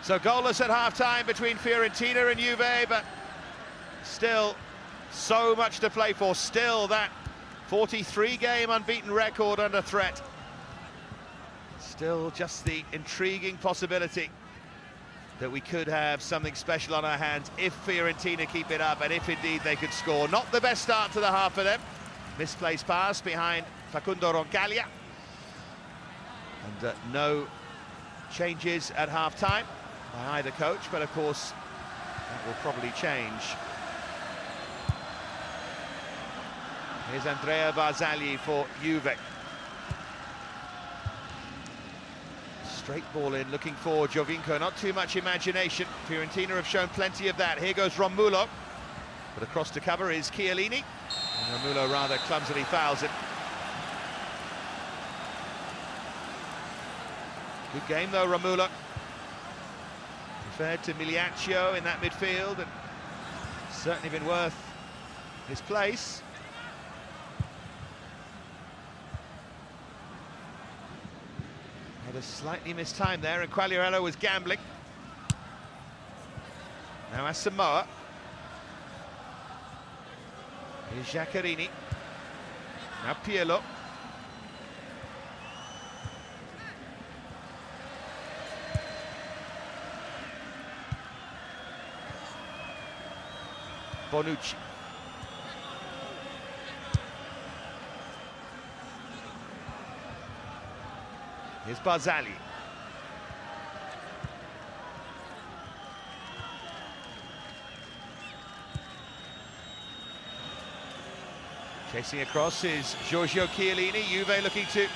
So goalless at half-time between Fiorentina and Juve, but still so much to play for. Still that 43-game unbeaten record under threat. Still just the intriguing possibility that we could have something special on our hands if Fiorentina keep it up and if indeed they could score. Not the best start to the half for them. Misplaced pass behind Facundo Roncaglia. And no changes at half-time by either coach, but of course that will probably change. Here's Andrea Barzagli for Juve. Straight ball in, looking for Giovinco, not too much imagination. Fiorentina have shown plenty of that. Here goes Romulo, but across to cover is Chiellini. And Romulo rather clumsily fouls it. Good game though, Romulo. Preferred to Miliaccio in that midfield, and certainly been worth his place. Had a slightly missed time there, and Quagliarella was gambling. Now Asamoah. Here's Giaccherini. Now Pirlo. Bonucci. Here's Barzagli. Chasing across is Giorgio Chiellini. Juve looking to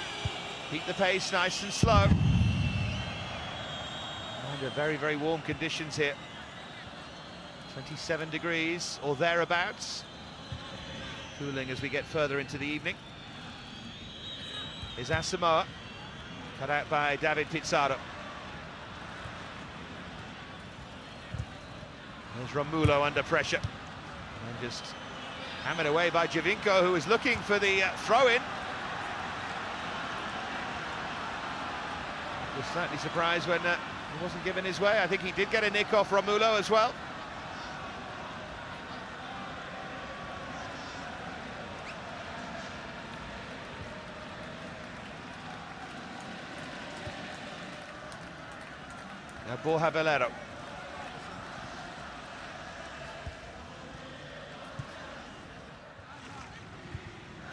keep the pace nice and slow. Under very, very warm conditions here. 27 degrees or thereabouts. Cooling as we get further into the evening. Here's Asamoah. Cut out by David Pizarro. There's Romulo under pressure. And just hammered away by Giovinco, who was looking for the throw-in. Was slightly surprised when he wasn't given his way. I think he did get a nick off Romulo as well. Now Borja Valero.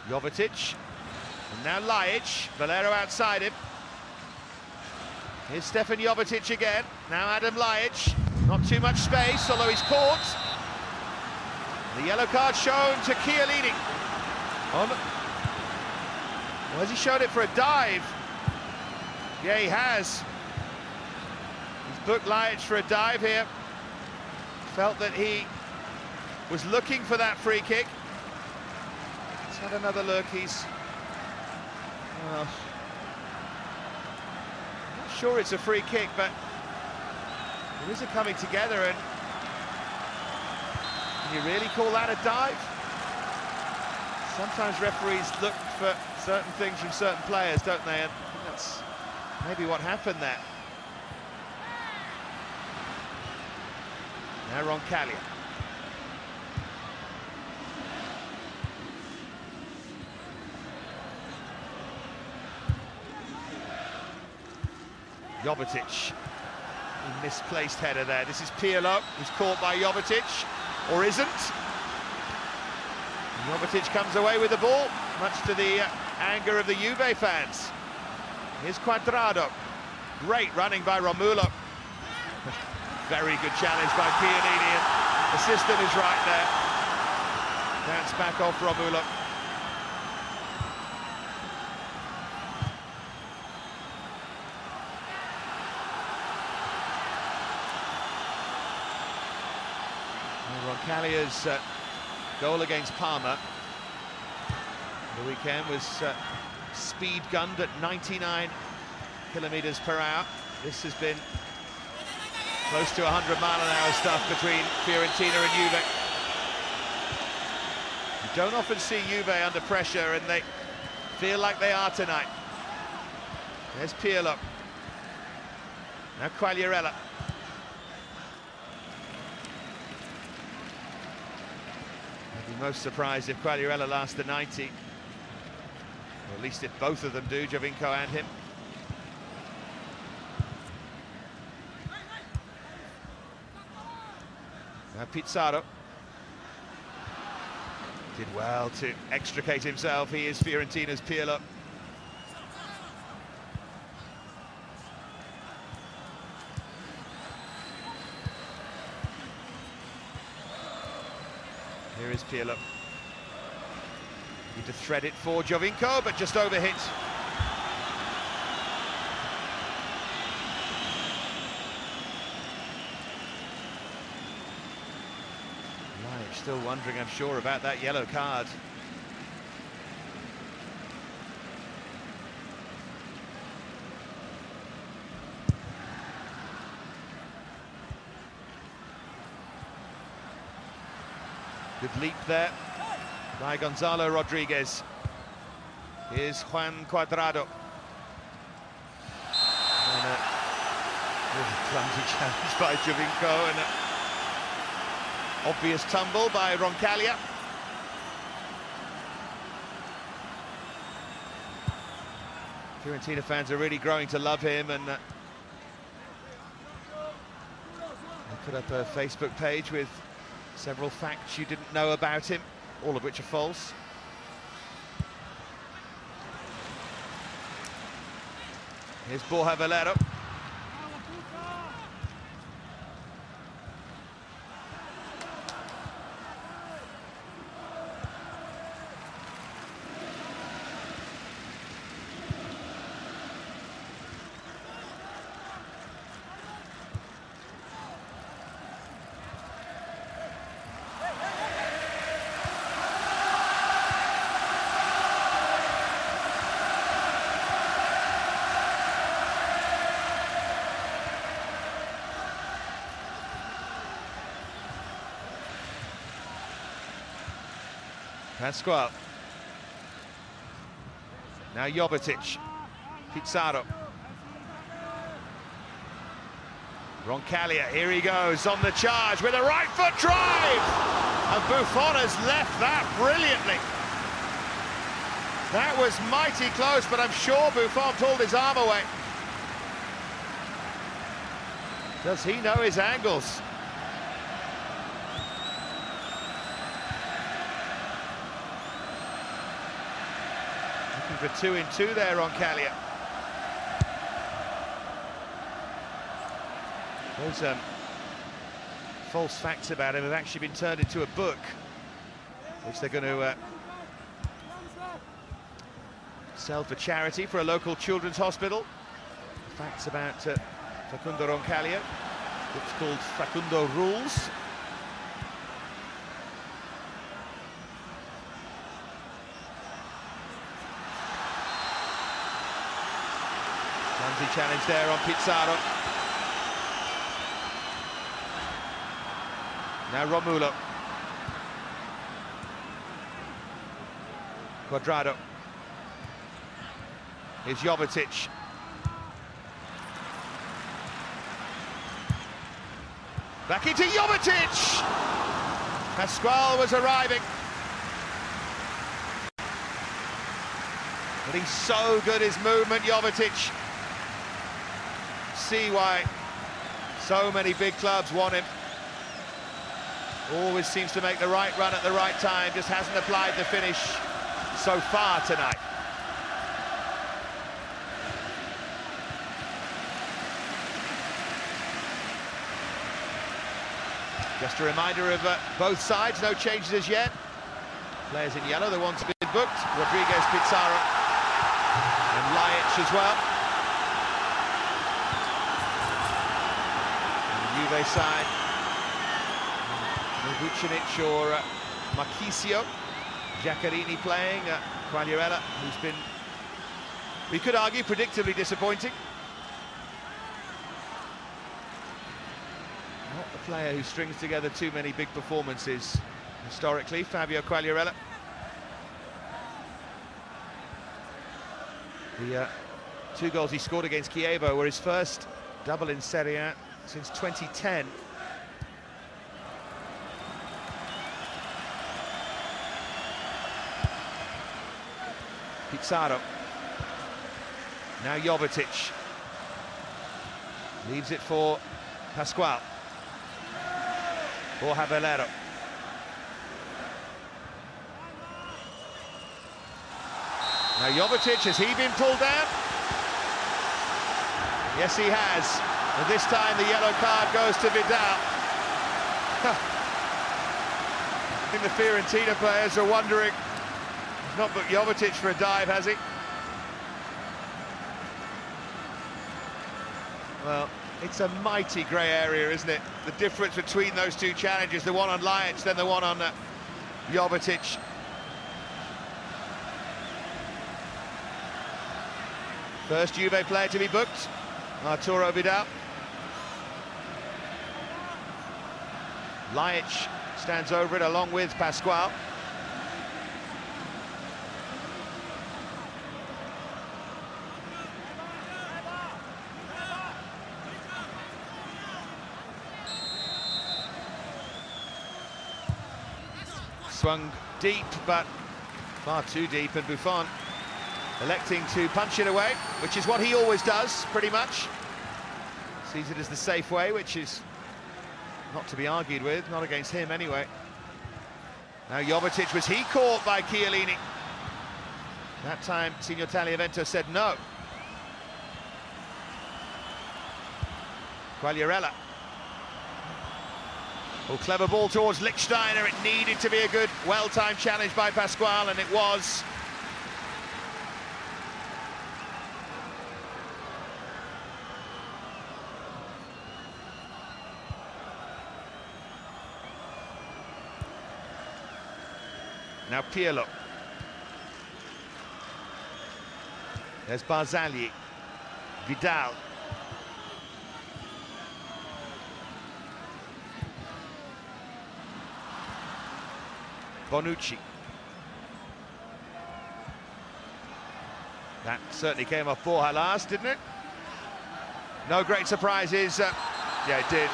Jovetic. And now Ljajic. Valero outside him. Here's Stefan Jovetic again. Now Adam Ljajic. Not too much space, although he's caught. The yellow card shown to Chiellini. Well, has he shown it for a dive? Yeah, he has. He's booked Ljajic for a dive here. Felt that he was looking for that free kick. Let's have another look. He's... Well, I'm not sure it's a free kick, but there is a coming together, and can you really call that a dive? Sometimes referees look for certain things from certain players, don't they? And I think that's maybe what happened there. Now Roncaglia. Jovetic. A misplaced header there. This is Pirlo, who's caught by Jovetic, or isn't. Jovetic comes away with the ball, much to the anger of the Juve fans. Here's Cuadrado. Great running by Romulo. Very good challenge by Chiellini, and the system is right there. That's back off Romulo. Roncaglia's goal against Parma the weekend was speed gunned at 99 kilometers per hour. This has been close to 100-mile-an-hour stuff between Fiorentina and Juve. Don't often see Juve under pressure, and they feel like they are tonight. There's Pirlo. Now Quagliarella. I'd be most surprised if Quagliarella lasts the 90. Or at least if both of them do, Giovinco and him. Now Pizarro. Did well to extricate himself. He is Fiorentina's Pirlo. Here is Pirlo. Need to thread it for Giovinco, but just overhit. Right, still wondering, I'm sure, about that yellow card. Good leap there by Gonzalo Rodriguez. Here's Juan Cuadrado. And a really clumsy challenge by Giovinco, and an obvious tumble by Roncaglia. Fiorentina fans are really growing to love him, and they put up a Facebook page with several facts you didn't know about him, all of which are false. Here's Borja Valero. Pascual. Now Jovetic. Pizarro. Roncaglia, here he goes on the charge with a right foot drive! And Buffon has left that brilliantly. That was mighty close, but I'm sure Buffon pulled his arm away. Does he know his angles? For 2 in 2 there on Roncaglia. Those false facts about him have actually been turned into a book, which they're going to sell for charity for a local children's hospital. Facts about Facundo Roncaglia. It's called Facundo Rules. Clumsy challenge there on Pizarro. Now Romulo. Cuadrado. Here's Jovetic. Back into Jovetic! Pascual was arriving. But he's so good, his movement, Jovetic. See why so many big clubs want him. Always seems to make the right run at the right time, just hasn't applied the finish so far tonight. Just a reminder of both sides, no changes as yet. Players in yellow, the ones been booked. Rodriguez, Pizarro, and Laic as well. Juve side, Vucinic or Marchisio, Giaccherini playing, Quagliarella, who's been, we could argue, predictably disappointing. Not the player who strings together too many big performances historically, Fabio Quagliarella. The 2 goals he scored against Chievo were his first double in Serie A since 2010. Pizarro. Now Jovetic. Leaves it for Pascual. Borja Valero. Now Jovetic, has he been pulled down? Yes, he has. And this time the yellow card goes to Vidal. I think the Fiorentina players are wondering, he's not booked Jovetic for a dive, has he? Well, it's a mighty grey area, isn't it? The difference between those two challenges, the one on Ljajic, then the one on Jovetic. First Juve player to be booked, Arturo Vidal. Ljajic stands over it along with Pascual. Swung deep, but far too deep, and Buffon electing to punch it away, which is what he always does, pretty much. Sees it as the safe way, which is not to be argued with, not against him anyway. Now Jovetic, was he caught by Chiellini? That time, Signor Tagliavento said no. Quagliarella. Oh, clever ball towards Lichtsteiner. It needed to be a good, well-timed challenge by Pascual, and it was. Now Pirlo. There's Barzagli. Vidal. Bonucci. That certainly came off Borja last, didn't it? No great surprises. Yeah, it did.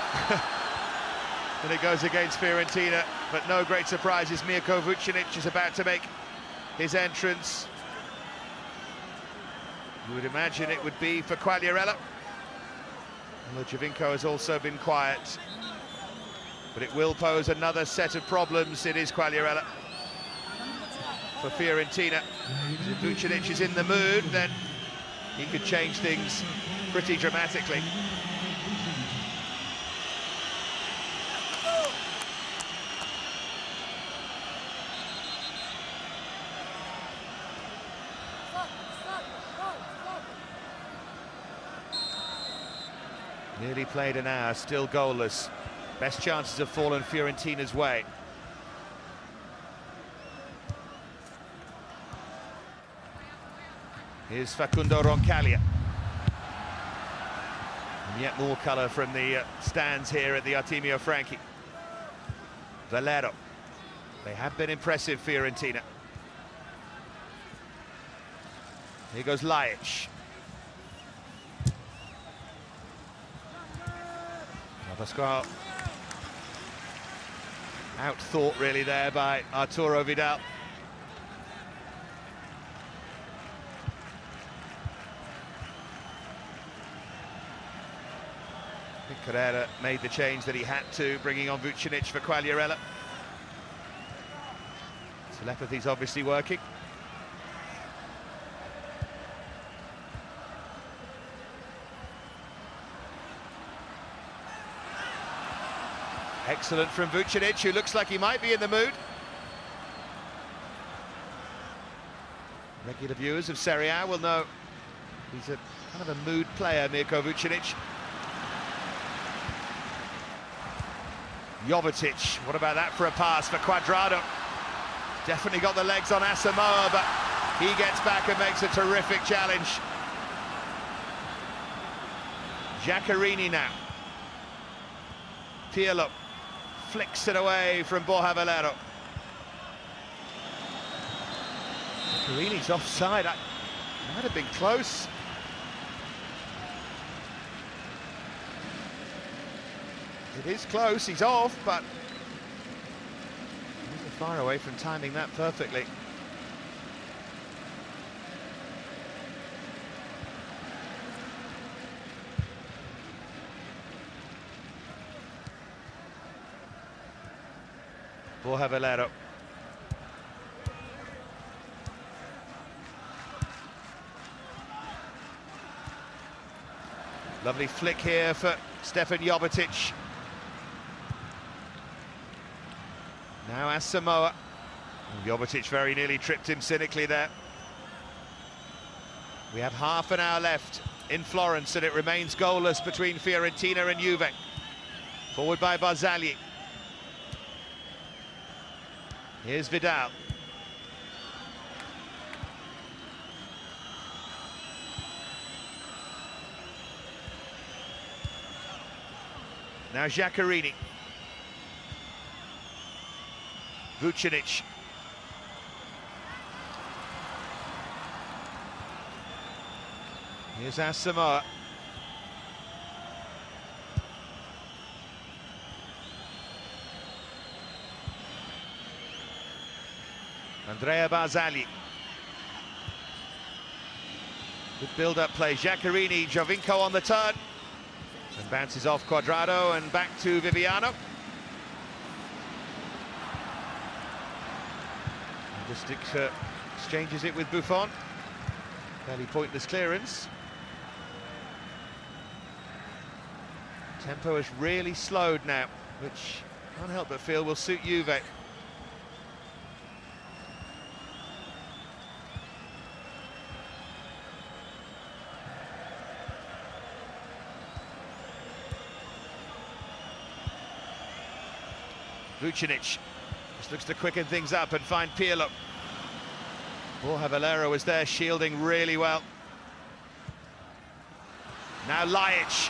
And it goes against Fiorentina, but no great surprises. Mirko Vucinic is about to make his entrance. You would imagine it would be for Quagliarella. Jovinko has also been quiet. But it will pose another set of problems. It is Quagliarella for Fiorentina. If Vucinic is in the mood, then he could change things pretty dramatically. Nearly played an hour, still goalless. Best chances have fallen Fiorentina's way. Here's Facundo Roncaglia. And yet more colour from the stands here at the Artemio Franchi. Valero. They have been impressive, Fiorentina. Here goes Ljajic. Pascual. Out-thought really there by Arturo Vidal. I think Carrera made the change that he had to, bringing on Vucinic for Quagliarella. Telepathy's obviously working. Excellent from Vucinic, who looks like he might be in the mood. Regular viewers of Serie A will know he's a kind of a mood player, Mirko Vucinic. Jovetic, what about that for a pass for Cuadrado? Definitely got the legs on Asamoah, but he gets back and makes a terrific challenge. Giaccherini now. Pirlo flicks it away from Borja Valero. Giaccherini's offside. Might have been close. It is close, he's off, but he wasn't far away from timing that perfectly. Valero. Lovely flick here for Stefan Jovetic. Now Asamoah. Jovetic very nearly tripped him cynically there. We have half an hour left in Florence and it remains goalless between Fiorentina and Juve. Forward by Barzagli. Here's Vidal. Now Giaccherini. Vucinic. Here's Asamoah. Andrea Barzagli. Good build-up play. Giaccherini, Giovinco on the turn. And bounces off Cuadrado and back to Viviano. And just exchanges it with Buffon. Fairly pointless clearance. Tempo has really slowed now, which can't help but feel will suit Juve. Vucinic just looks to quicken things up and find Pirlo. Valero was there shielding really well. Now Laic.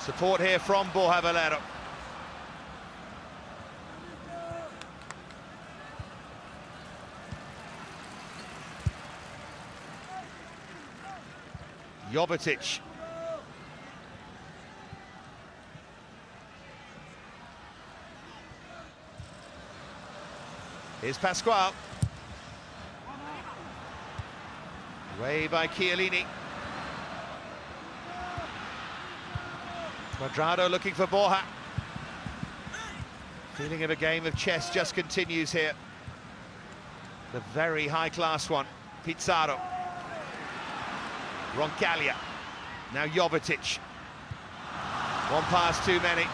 Support here from Valero. Jovetic. Here's Pasquale. Away by Chiellini. Cuadrado looking for Borja. Feeling of a game of chess just continues here. The very high-class one. Pizarro. Roncaglia. Now Jovetic. One pass too many.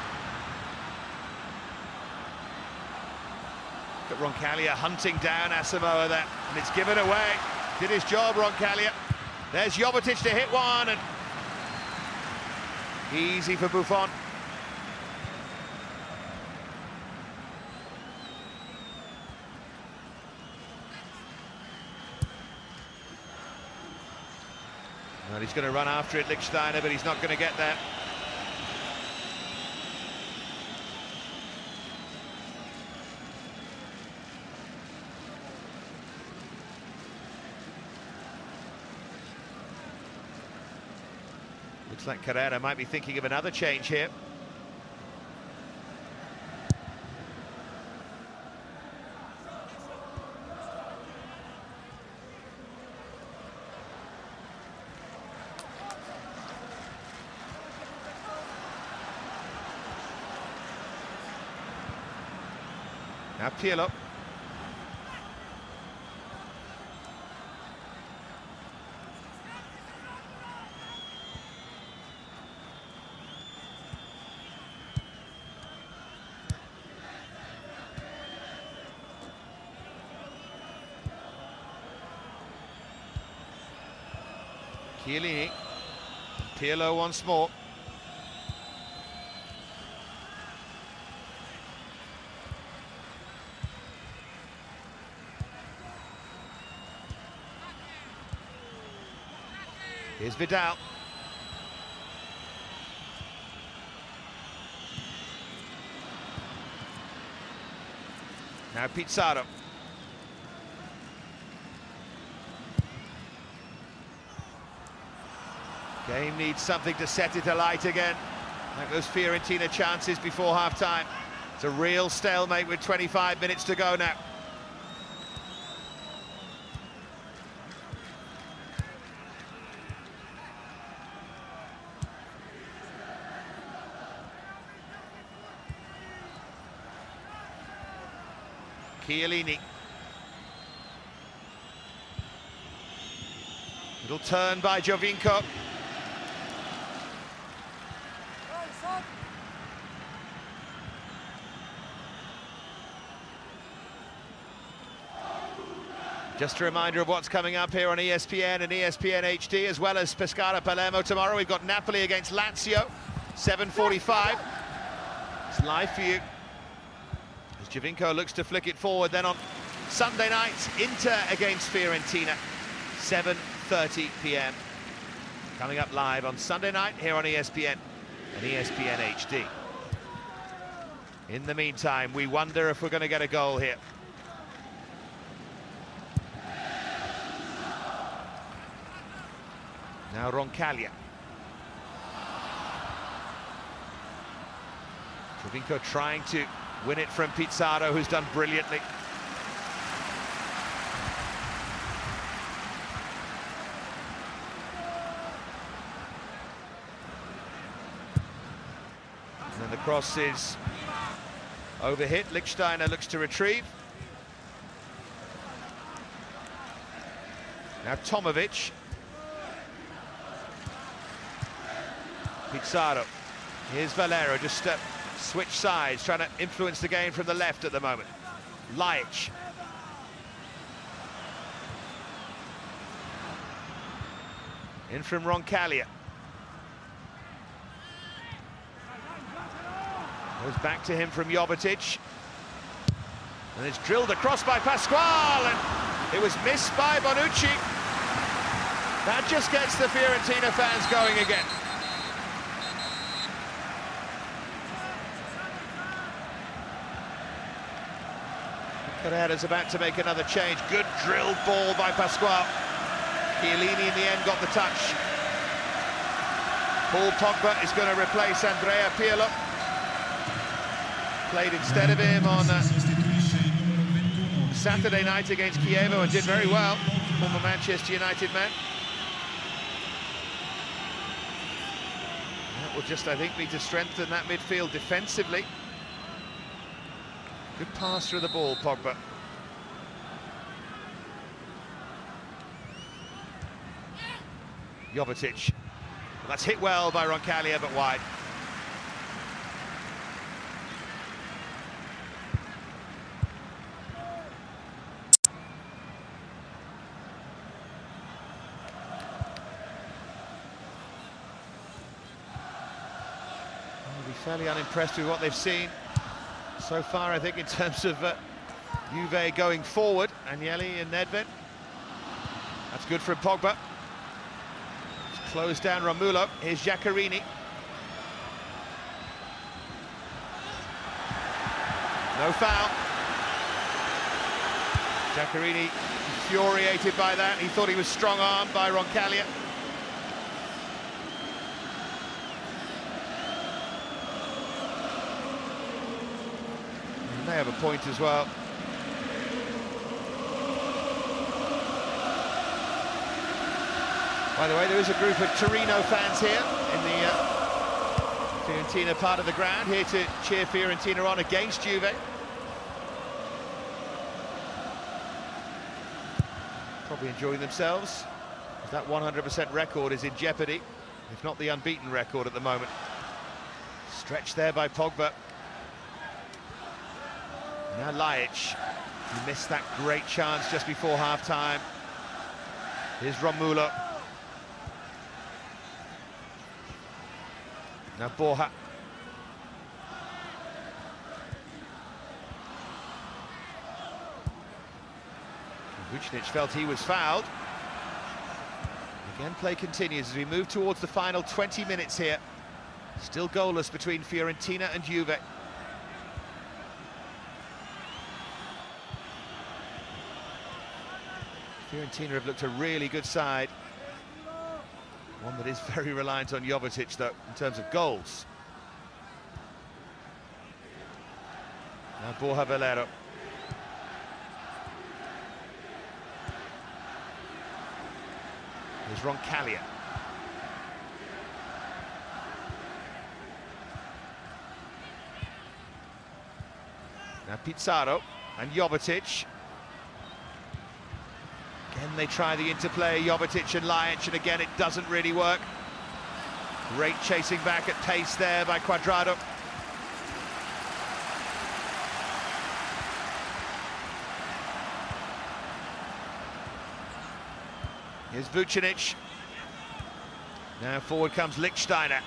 Look at Roncaglia hunting down Asamoah there, and it's given away. Did his job, Roncaglia. There's Jovetic to hit one, and easy for Buffon. Well, he's going to run after it, Lichtsteiner, but he's not going to get there. Looks like Carrera might be thinking of another change here. Now Pirlo. Chiellini. Pirlo once more. Here's Vidal. Now Pizarro. Game needs something to set it alight again. Like those Fiorentina chances before half-time. It's a real stalemate with 25 minutes to go now. Chiellini. Little turn by Giovinco. Just a reminder of what's coming up here on ESPN and ESPN HD, as well as Pescara Palermo tomorrow. We've got Napoli against Lazio, 7:45. It's live for you. As Giovinco looks to flick it forward, then on Sunday night, Inter against Fiorentina, 7:30 p.m. Coming up live on Sunday night here on ESPN and ESPN HD. In the meantime, we wonder if we're going to get a goal here. Now Roncaglia. Giovinco trying to win it from Pizarro, who's done brilliantly. And then the cross is overhit. Lichtsteiner looks to retrieve. Now Tomovic. Pizarro. Here's Valero, just switch sides, trying to influence the game from the left at the moment. Laic. In from Roncaglia. Goes back to him from Jovetic. And it's drilled across by Pasquale, and it was missed by Bonucci. That just gets the Fiorentina fans going again. Carrera's about to make another change. Good drilled ball by Pasquale. Chiellini in the end got the touch. Paul Pogba is going to replace Andrea Pirlo. Played instead of him on Saturday night against Chievo and did very well. Former Manchester United man. That will just, I think, be to strengthen that midfield defensively. Good pass through the ball, Pogba. Jovetic. Well, that's hit well by Roncaglia, but wide. They'll be fairly unimpressed with what they've seen so far, I think, in terms of Juve going forward. Agnelli and Nedved. That's good from Pogba. It's closed down Romulo. Here's Giaccherini. No foul. Giaccherini infuriated by that. He thought he was strong-armed by Roncaglia. They have a point as well. By the way, there is a group of Torino fans here in the Fiorentina part of the ground, here to cheer Fiorentina on against Juve. Probably enjoying themselves. That 100% record is in jeopardy, if not the unbeaten record at the moment. Stretched there by Pogba. Now Laic, he missed that great chance just before half-time. Here's Romulo. Now Borja. Vucinic felt he was fouled. Again, play continues as we move towards the final 20 minutes here. Still goalless between Fiorentina and Juve. Fiorentina have looked a really good side One that is very reliant on Jovetic, though, in terms of goals. Now Borja Valero. Here's Roncaglia. Now Pizarro and Jovetic. Again, they try the interplay, Jovetic and Laic, and again, it doesn't really work. Great chasing back at pace there by Cuadrado. Here's Vucinic. Now forward comes Lichtsteiner.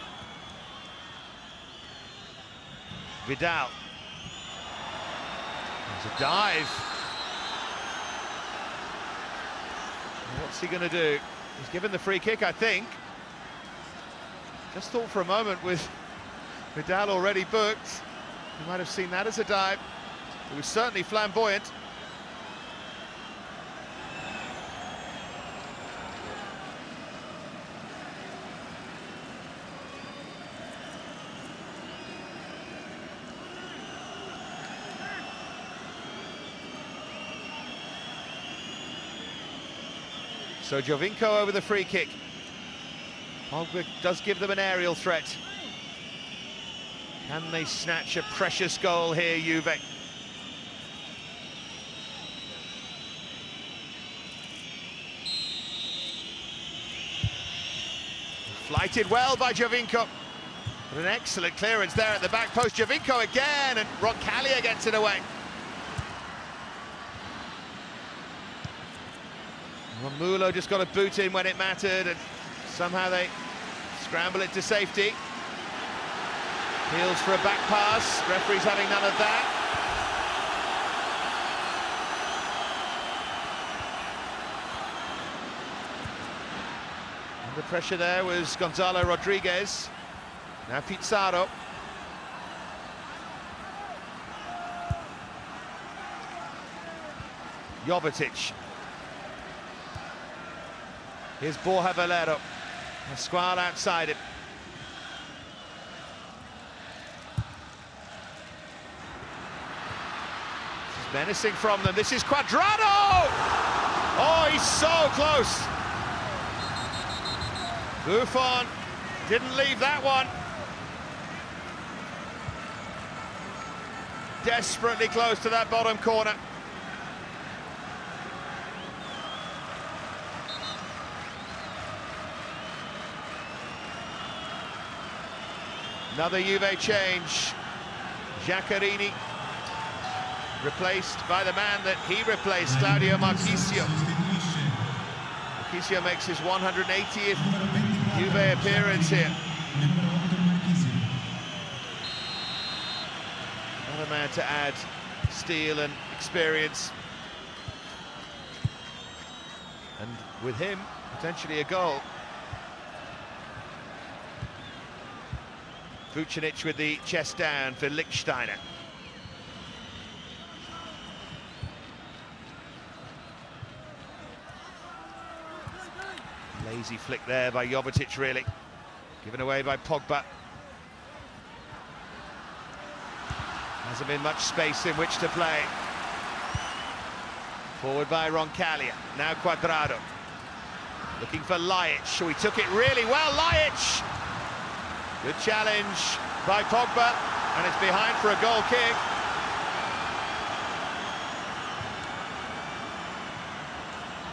Vidal. There's a dive. What's he going to do? He's given the free kick, I think. Just thought for a moment with Vidal already booked, you might have seen that as a dive. It was certainly flamboyant. So Jovinko over the free kick. Pogba does give them an aerial threat. Can they snatch a precious goal here, Juve? Flighted well by Jovinko. But an excellent clearance there at the back post. Jovinko again, and Roncaglia gets it away. Mulo just got a boot in when it mattered, and somehow they scramble it to safety. Appeals for a back pass. Referee's having none of that. Under pressure there was Gonzalo Rodriguez. Now Pizarro. Jovetic. Here's Borja Valero. Pascual outside him. This is menacing from them. This is Cuadrado! Oh, he's so close. Buffon didn't leave that one. Desperately close to that bottom corner. Another Juve change. Giaccherini replaced by the man that he replaced, Claudio Marchisio. Marchisio makes his 180th Juve appearance here. Another man to add steel and experience. And with him, potentially a goal. Vucinic with the chest down for Lichtsteiner. Lazy flick there by Jovetic, really. Given away by Pogba. Hasn't been much space in which to play. Forward by Roncaglia. Now Cuadrado. Looking for Laic. He took it really well, Laic! Good challenge by Pogba, and it's behind for a goal kick.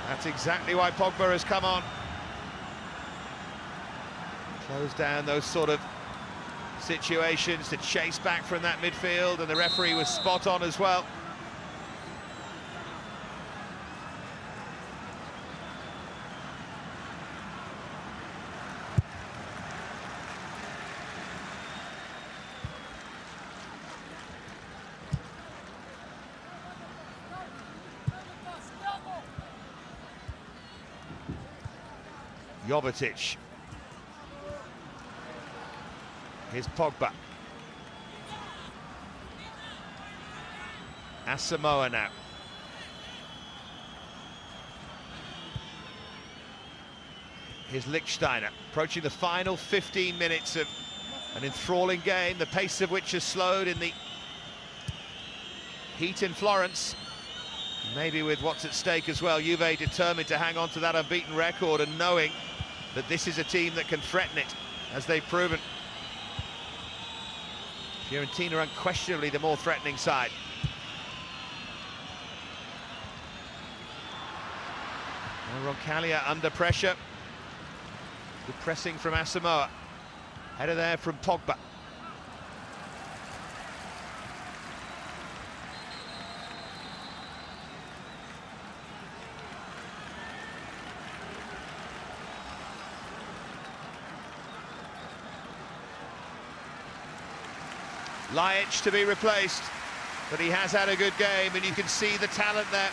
That's exactly why Pogba has come on. Close down those sort of situations to chase back from that midfield, and the referee was spot on as well. Jovetic. Here's Pogba. Asamoah now. Here's Lichtsteiner, approaching the final 15 minutes of an enthralling game, the pace of which has slowed in the heat in Florence. Maybe with what's at stake as well, Juve determined to hang on to that unbeaten record and knowing that this is a team that can threaten it, as they've proven. Fiorentina unquestionably the more threatening side. Roncaglia under pressure. Good pressing from Asamoah. Header there from Pogba. Laic to be replaced, but he has had a good game, and you can see the talent there.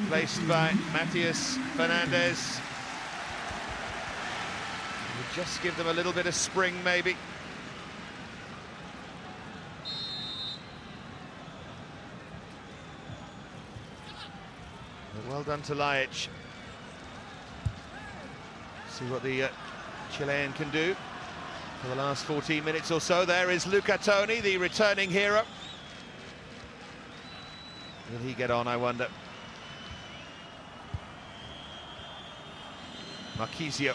Replaced by Matias Fernandez. We'll just give them a little bit of spring, maybe. But well done to Laic. See what the Chilean can do for the last 14 minutes or so. There is Luca Toni, the returning hero. Will he get on, I wonder? Marchisio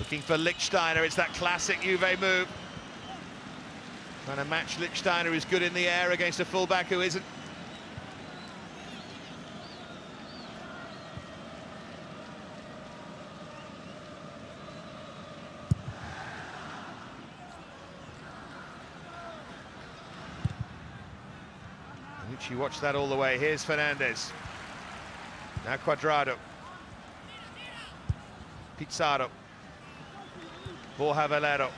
looking for Lichtsteiner. It's that classic Juve move. Trying to match Lichtsteiner, who's good in the air, against a fullback who isn't. You watch that all the way. Here's Fernandez. Now Cuadrado. Pizarro. Borja Valero.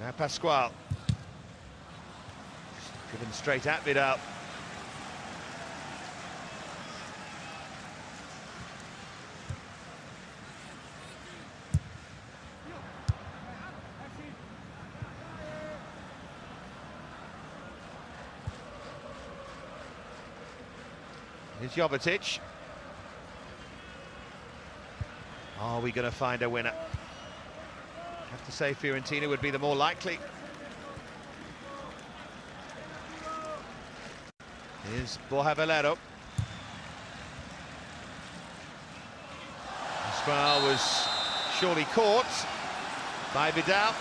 Now Pascual. Driven straight at Vidal. Here's Jovetic. Are we going to find a winner? I have to say Fiorentina would be the more likely. Here's Borja Valero. Pascual was surely caught by Vidal.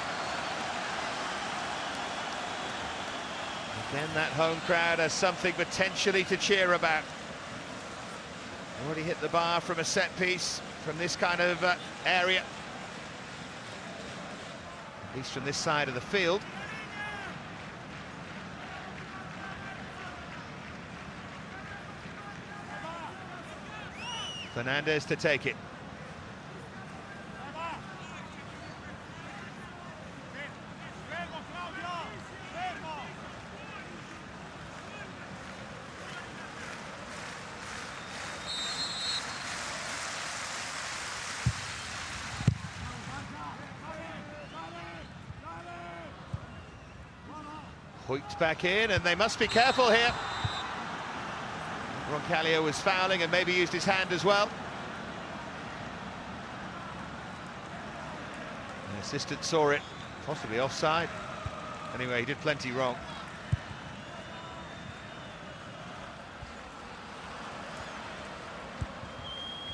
Again, that home crowd has something potentially to cheer about. Already hit the bar from a set piece from this kind of area, at least from this side of the field. Fernandez to take it. Hoyt back in, and they must be careful here. Roncaglia was fouling and maybe used his hand as well. The assistant saw it, possibly offside. Anyway, he did plenty wrong.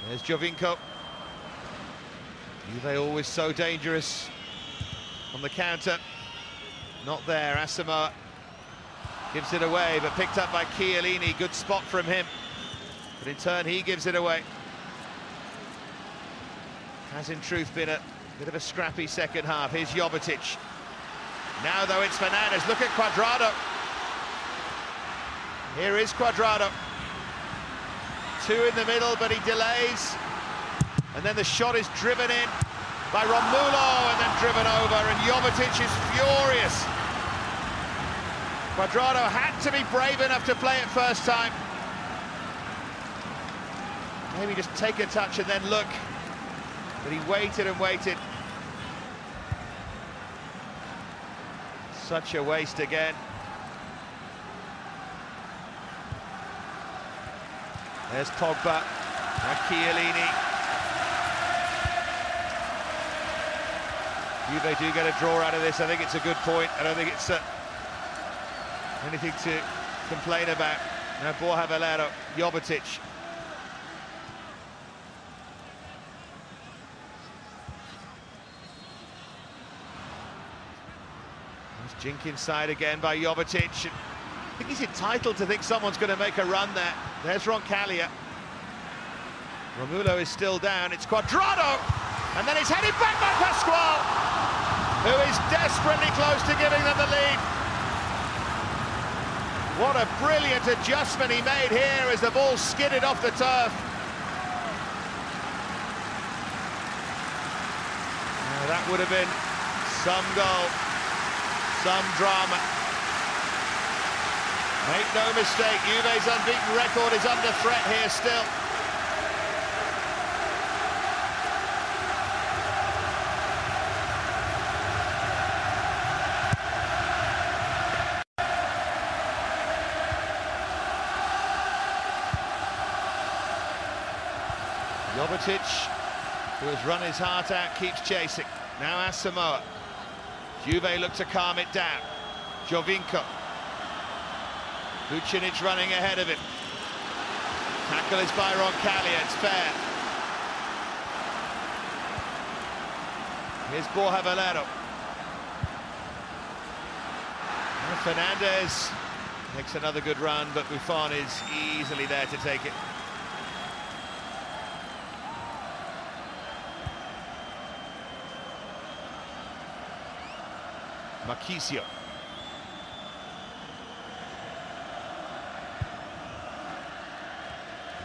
There's Jovinko. Juve always so dangerous on the counter. Not there, Asamoah gives it away, but picked up by Chiellini. Good spot from him, but in turn he gives it away. Has in truth been a bit of a scrappy second half. Here's Jovetic. Now though it's Fernandez. Look at Cuadrado. Here is Cuadrado. Two in the middle, but he delays, and then the shot is driven in by Romulo and then driven over, and Jovetic is furious. Cuadrado had to be brave enough to play it first time. Maybe just take a touch and then look. But he waited and waited. Such a waste again. There's Pogba, now Chiellini. Juve do get a draw out of this. I think it's a good point. I don't think it's anything to complain about. Now Borja Valero, Jovetic. There's Jink inside again by Jovetic. I think he's entitled to think someone's going to make a run there. There's Roncaglia. Romulo is still down. It's Cuadrado, and then it's headed back by Pascual, who is desperately close to giving them the lead. What a brilliant adjustment he made here as the ball skidded off the turf. Now that would have been some goal, some drama. Make no mistake, Juve's unbeaten record is under threat here still. Jovetic, who has run his heart out, keeps chasing. Now Asamoah. Juve look to calm it down. Jovinko. Vucinic running ahead of him. Tackle is by Roncaglia, it's fair. Here's Borja Valero. Well, Fernandez makes another good run, but Buffon is easily there to take it. Marquisio.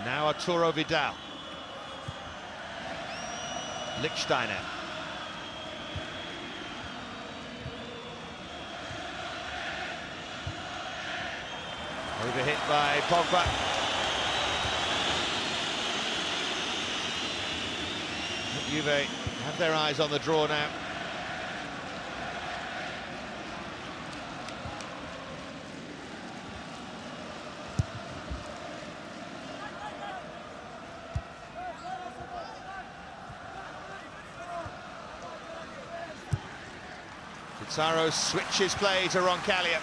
Now Arturo Vidal. Lichtsteiner. Overhit by Pogba. Juve have their eyes on the draw now. Pizarro switches play to Roncaglia.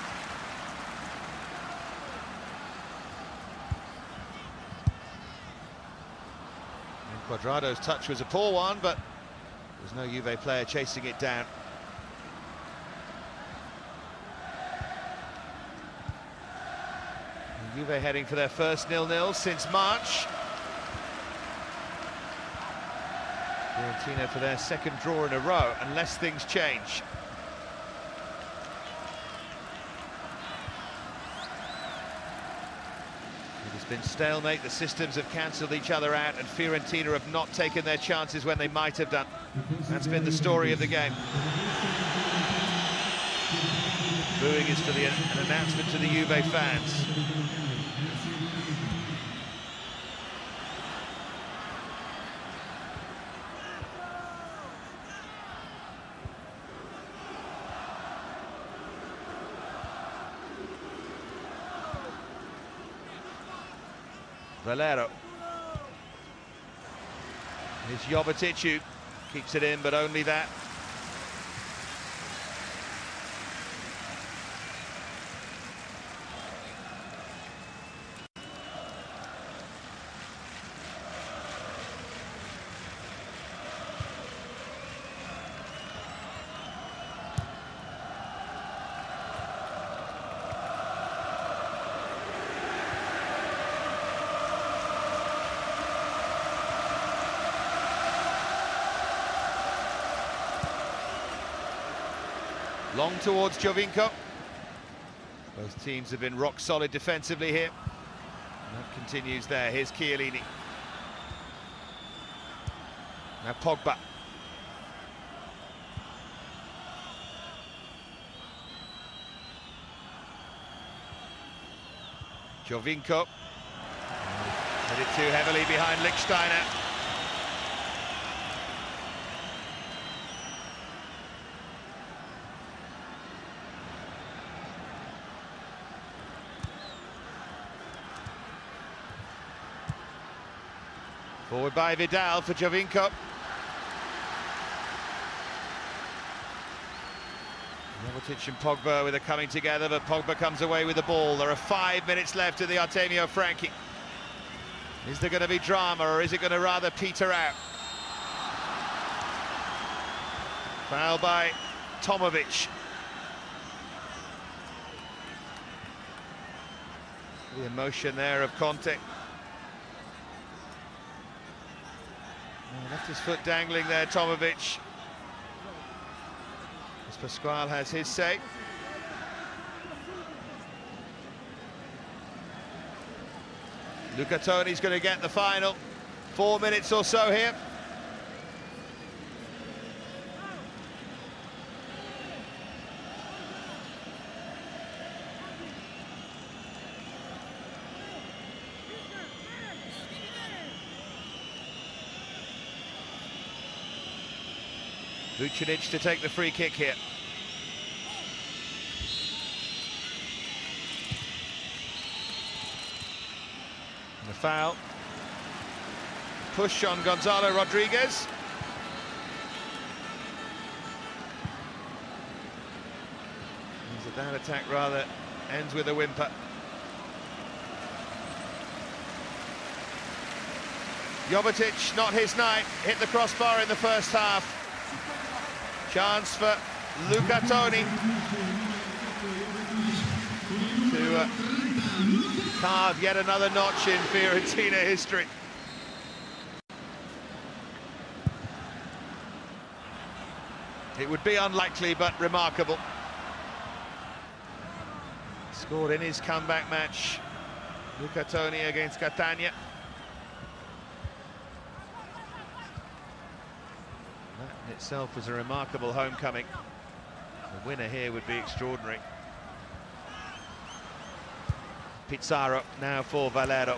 And Cuadrado's touch was a poor one, but there's no Juve player chasing it down. And Juve heading for their first 0-0 since March. Fiorentina for their second draw in a row, unless things change. Been stalemate, the systems have cancelled each other out, and Fiorentina have not taken their chances when they might have done. That's been the story of the game. Booing is for an announcement to the Juve fans. Valero. Here's Jovetic, who keeps it in, but only that. Long towards Jovinko. Both teams have been rock solid defensively here. And that continues there. Here's Chiellini. Now Pogba. Jovinko. Hit it too heavily behind Lichtsteiner. Forward by Vidal for Jovinko. Jovetic and Pogba are coming together, but Pogba comes away with the ball. There are 5 minutes left of the Artemio Franchi. Is there going to be drama, or is it going to rather peter out? Foul by Tomovic. The emotion there of Conte. Left his foot dangling there, Tomovic. As Pasquale has his say. Luca Toni's going to get the final. 4 minutes or so here. Vucinic to take the free kick here. And the foul. Push on Gonzalo Rodriguez. That attack rather ends with a whimper. Jovetic, not his night, hit the crossbar in the first half. Chance for Luca Toni to carve yet another notch in Fiorentina history. It would be unlikely, but remarkable. Scored in his comeback match, Luca Toni against Catania. That in itself was a remarkable homecoming. The winner here would be extraordinary. Pizarro now for Valero.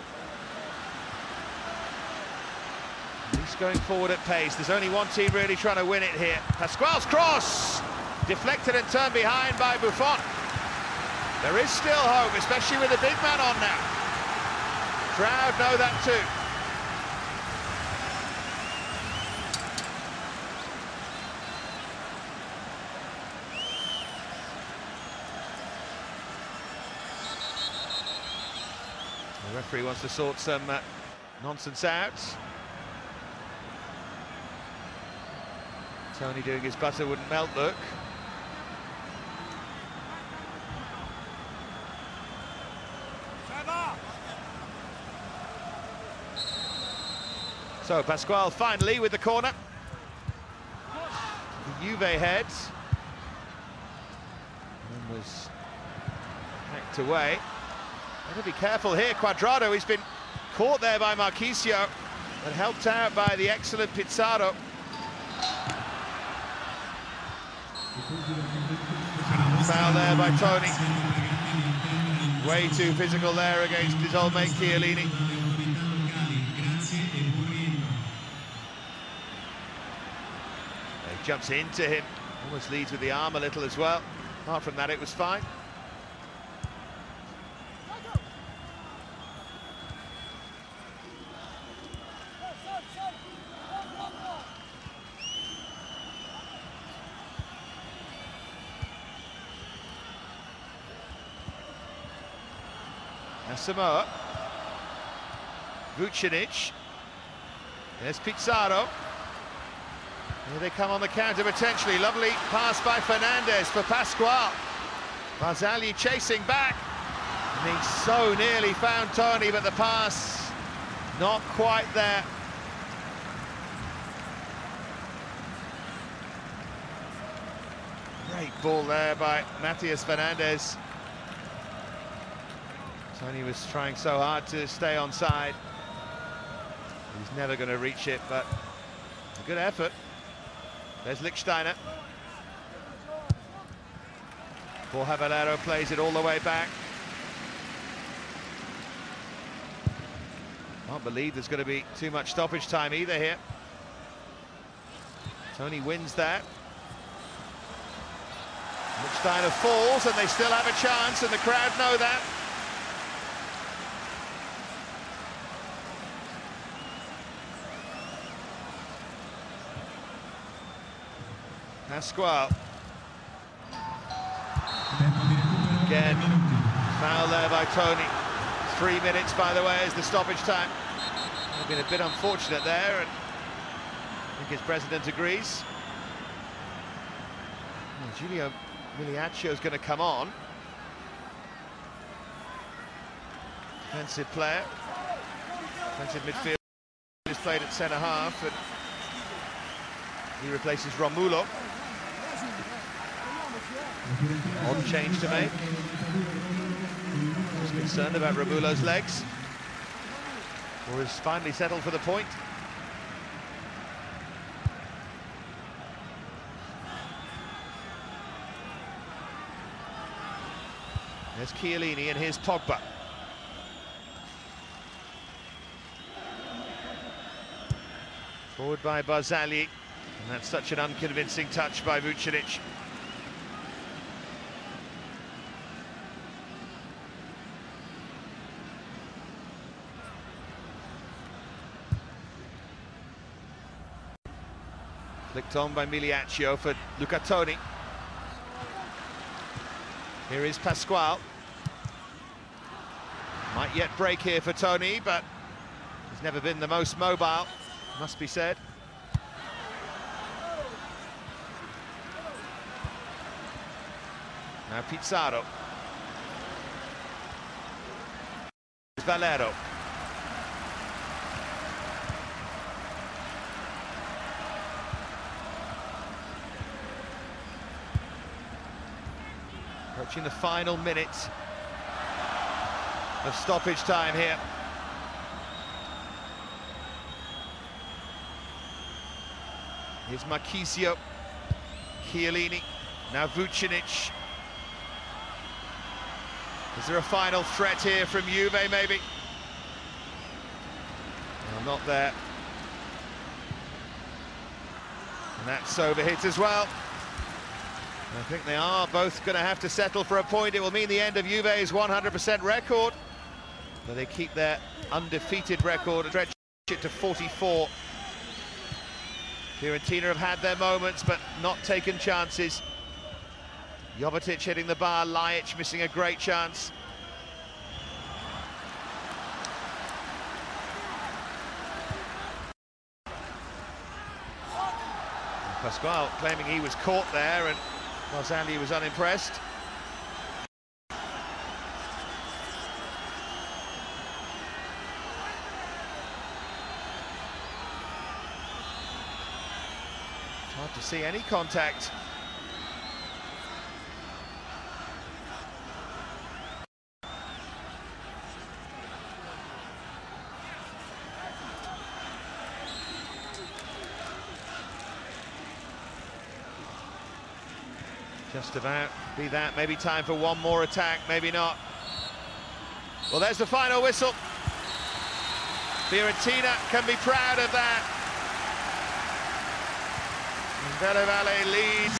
He's going forward at pace. There's only one team really trying to win it here. Pasquale's cross! Deflected and turned behind by Buffon. There is still hope, especially with the big man on now. Crowd know that too. The referee wants to sort some nonsense out. Tony doing his butter wouldn't melt look. So Pasquale finally with the corner. The Juve head. And was hacked away. Better be careful here, Cuadrado. He's been caught there by Marchisio, but helped out by the excellent Pizarro. Foul there by Toni. Way too physical there against his old mate Chiellini. He jumps into him, almost leads with the arm a little as well. Apart from that, it was fine. Samoa. Vucinic. There's Pizarro. Here they come on the counter potentially. Lovely pass by Fernandez for Pasquale. Barzagli chasing back. And he so nearly found Toni, but the pass not quite there. Great ball there by Matias Fernandez. Toni was trying so hard to stay on side. He's never going to reach it, but a good effort. There's Lichtsteiner. Borja Valero plays it all the way back. Can't believe there's going to be too much stoppage time either here. Toni wins that. Lichtsteiner falls, and they still have a chance, and the crowd know that. Pasquale. Again, foul there by Tony. 3 minutes, by the way, is the stoppage time. It's been a bit unfortunate there, and I think his president agrees. Well, Giulio Miliaccio is going to come on. Defensive player. Defensive midfielder is played at centre-half, and he replaces Romulo. Odd change to make. Just concerned about Romulo's legs. Or is finally settled for the point. There's Chiellini and here's Pogba. Forward by Barzagli. And that's such an unconvincing touch by Vucinic. Flicked on by Miliaccio for Luca Toni. Here is Pasquale. Might yet break here for Toni, but he's never been the most mobile, must be said. Now Pizarro. Valero. Approaching the final minute of stoppage time here. Here's Marchisio, Chiellini, now Vucinic. Is there a final threat here from Juve, maybe? Well, not there. And that's overhit as well. I think they are both going to have to settle for a point. It will mean the end of Juve's 100% record. But they keep their undefeated record, stretch it to 44. Fiorentina have had their moments, but not taken chances. Jovetic hitting the bar, Laic missing a great chance. Pasquale claiming he was caught there, and Barzagli was unimpressed. It's hard to see any contact. Just about be that, maybe time for one more attack, maybe not. Well, there's the final whistle. Fiorentina can be proud of that. Bella Valle leads.